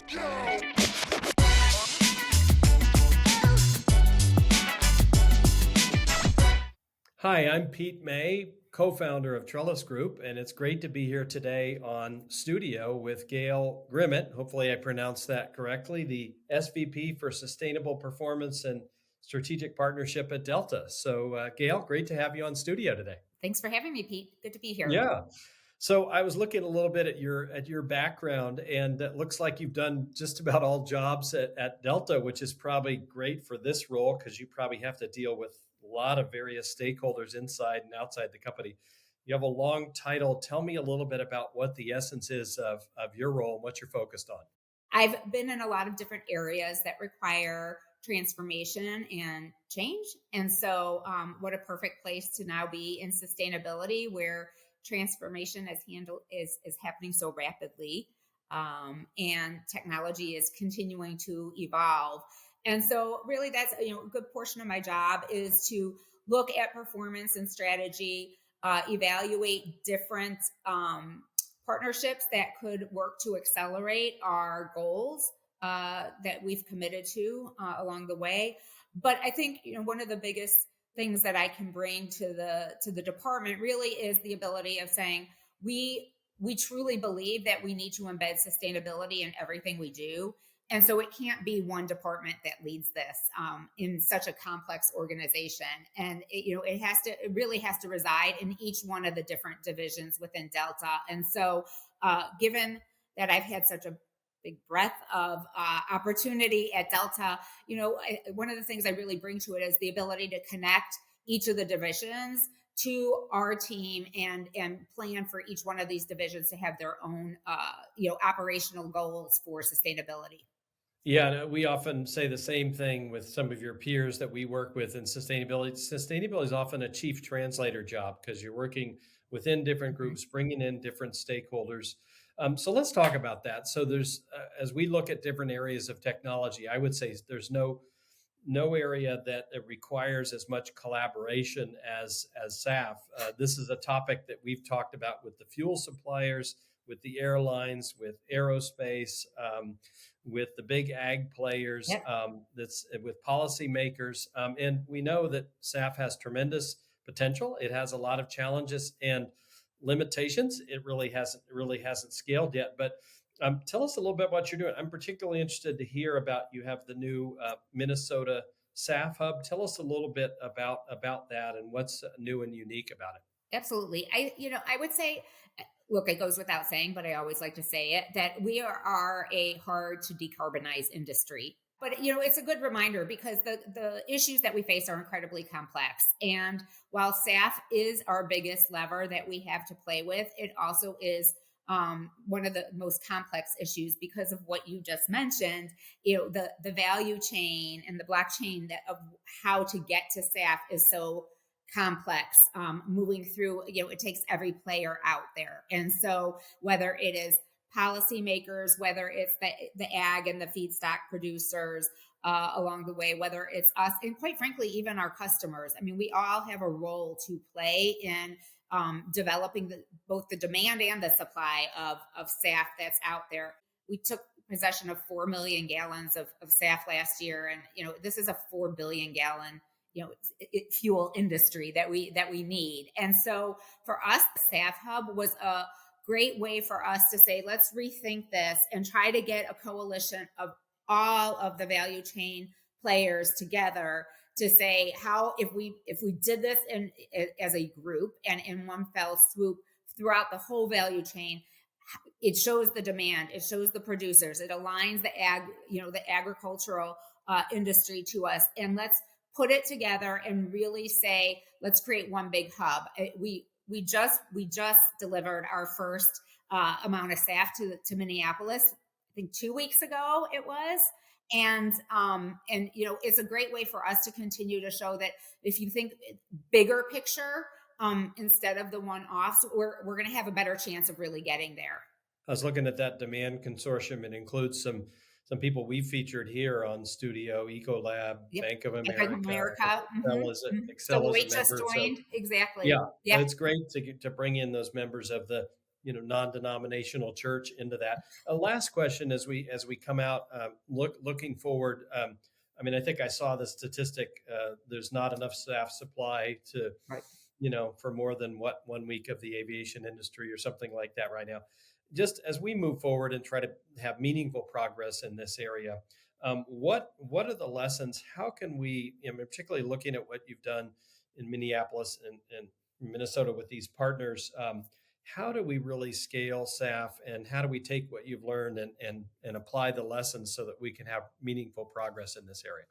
Hi, I'm Pete May, co-founder of Trellis Group, and it's great to be here today on Studio with Gail Grimmett. Hopefully I pronounced that correctly, the SVP for Sustainable Performance and Strategic Partnership at Delta. So, Gail, great to have you on Studio today. Thanks for having me, Pete. Good to be here. Yeah. So I was looking a little bit at your background, and it looks like you've done just about all jobs at Delta, which is probably great for this role because you probably have to deal with a lot of various stakeholders inside and outside the company. You have a long title. Tell me a little bit about what the essence is of your role and what you're focused on. I've been in a lot of different areas that require transformation and change. And so, what a perfect place to now be in sustainability, where transformation is happening so rapidly, and technology is continuing to evolve. And so, really, that's a good portion of my job is to look at performance and strategy, evaluate different partnerships that could work to accelerate our goals that we've committed to along the way. But I think one of the biggest things that I can bring to the department really is the ability of saying we truly believe that we need to embed sustainability in everything we do. And so it can't be one department that leads this in such a complex organization. And it really has to reside in each one of the different divisions within Delta. And so, given that I've had such a big breadth of opportunity at Delta, one of the things I really bring to it is the ability to connect each of the divisions to our team and plan for each one of these divisions to have their own operational goals for sustainability. Yeah, no, we often say the same thing with some of your peers that we work with in sustainability. Sustainability is often a chief translator job because you're working within different Mhm. groups, bringing in different stakeholders. So let's talk about that. So as we look at different areas of technology, I would say there's no area that it requires as much collaboration as SAF. This is a topic that we've talked about with the fuel suppliers, with the airlines, with aerospace, with the big ag players, Yep. that's with policymakers, and we know that SAF has tremendous potential. It has a lot of challenges and limitations. It really hasn't scaled yet, but tell us a little bit what you're doing. I'm particularly interested to hear about you have the new Minnesota SAF Hub. Tell us a little bit about that and what's new and unique about it. Absolutely. I would say, look, it goes without saying, but I always like to say it, that we are a hard to decarbonize industry. But it's a good reminder because the issues that we face are incredibly complex. And while SAF is our biggest lever that we have to play with, it also is one of the most complex issues because of what you just mentioned. The value chain and the blockchain of how to get to SAF is so complex, moving through. It takes every player out there. And so whether it is policymakers, whether it's the ag and the feedstock producers along the way, whether it's us, and quite frankly, even our customers. I mean, we all have a role to play in developing both the demand and the supply of SAF that's out there. We took possession of 4 million gallons of SAF last year, and this is a 4 billion gallon fuel industry that we need. And so for us, the SAF Hub was a great way for us to say, let's rethink this and try to get a coalition of all of the value chain players together to say how if we did this as a group and in one fell swoop throughout the whole value chain, it shows the demand, it shows the producers, it aligns the agricultural industry to us, and let's put it together and really say, let's create one big hub. We just delivered our first amount of SAF to Minneapolis. I think 2 weeks ago it was. And it's a great way for us to continue to show that if you think bigger picture, instead of the one offs, we're going to have a better chance of really getting there. I was looking at that demand consortium. It includes some people we featured here on Studio, Ecolab, Yep. Bank of Bank of America, America. So Excel is a Deloitte just member. So joined. Exactly. yeah, Yep. it's great to bring in those members of the non-denominational church into that. A last question as we come out, looking forward. I mean, I think I saw the statistic. There's not enough staff supply to, Right. for more than what 1 week of the aviation industry or something like that right now. Just as we move forward and try to have meaningful progress in this area, what are the lessons? How can we, particularly looking at what you've done in Minneapolis and Minnesota with these partners? How do we really scale SAF, and how do we take what you've learned and apply the lessons so that we can have meaningful progress in this area?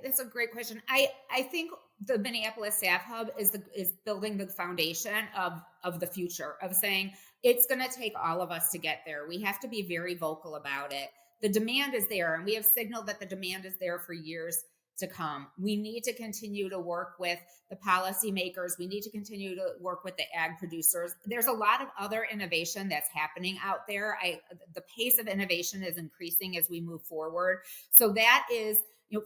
That's a great question. I think the Minneapolis SAF Hub is building the foundation of the future, of saying it's going to take all of us to get there. We have to be very vocal about it. The demand is there, and we have signaled that the demand is there for years to come. We need to continue to work with the policymakers. We need to continue to work with the ag producers. There's a lot of other innovation that's happening out there. The pace of innovation is increasing as we move forward. So that is,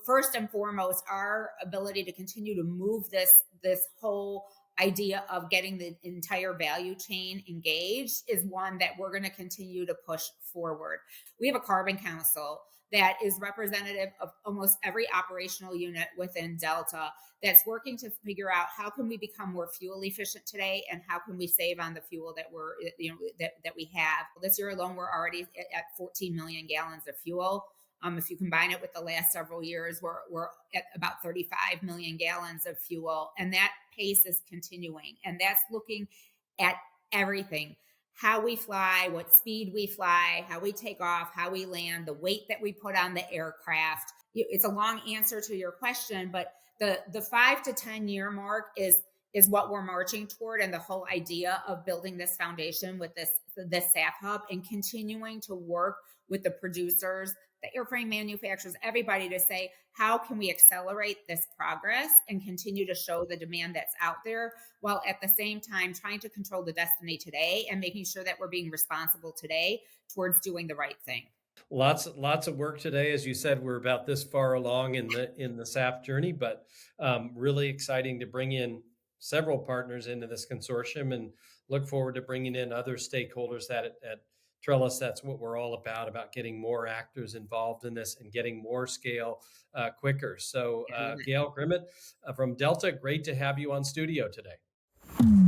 first and foremost, our ability to continue to move this whole idea of getting the entire value chain engaged is one that we're going to continue to push forward. We have a carbon council that is representative of almost every operational unit within Delta, that's working to figure out how can we become more fuel efficient today, and how can we save on the fuel that that we have. This year alone, we're already at 14 million gallons of fuel. If you combine it with the last several years, we're at about 35 million gallons of fuel, and that pace is continuing. And that's looking at everything: how we fly, what speed we fly, how we take off, how we land, the weight that we put on the aircraft. It's a long answer to your question, but the 5 to 10 year mark is what we're marching toward, and the whole idea of building this foundation with this SAF hub, and continuing to work with the producers, the airframe manufacturers, everybody, to say, how can we accelerate this progress and continue to show the demand that's out there, while at the same time trying to control the destiny today and making sure that we're being responsible today towards doing the right thing. Lots of work today. As you said, we're about this far along in the SAF journey, but really exciting to bring in several partners into this consortium, and look forward to bringing in other stakeholders that at Trellis. That's what we're all about getting more actors involved in this and getting more scale quicker. So, Gail Grimmett from Delta, great to have you on studio today.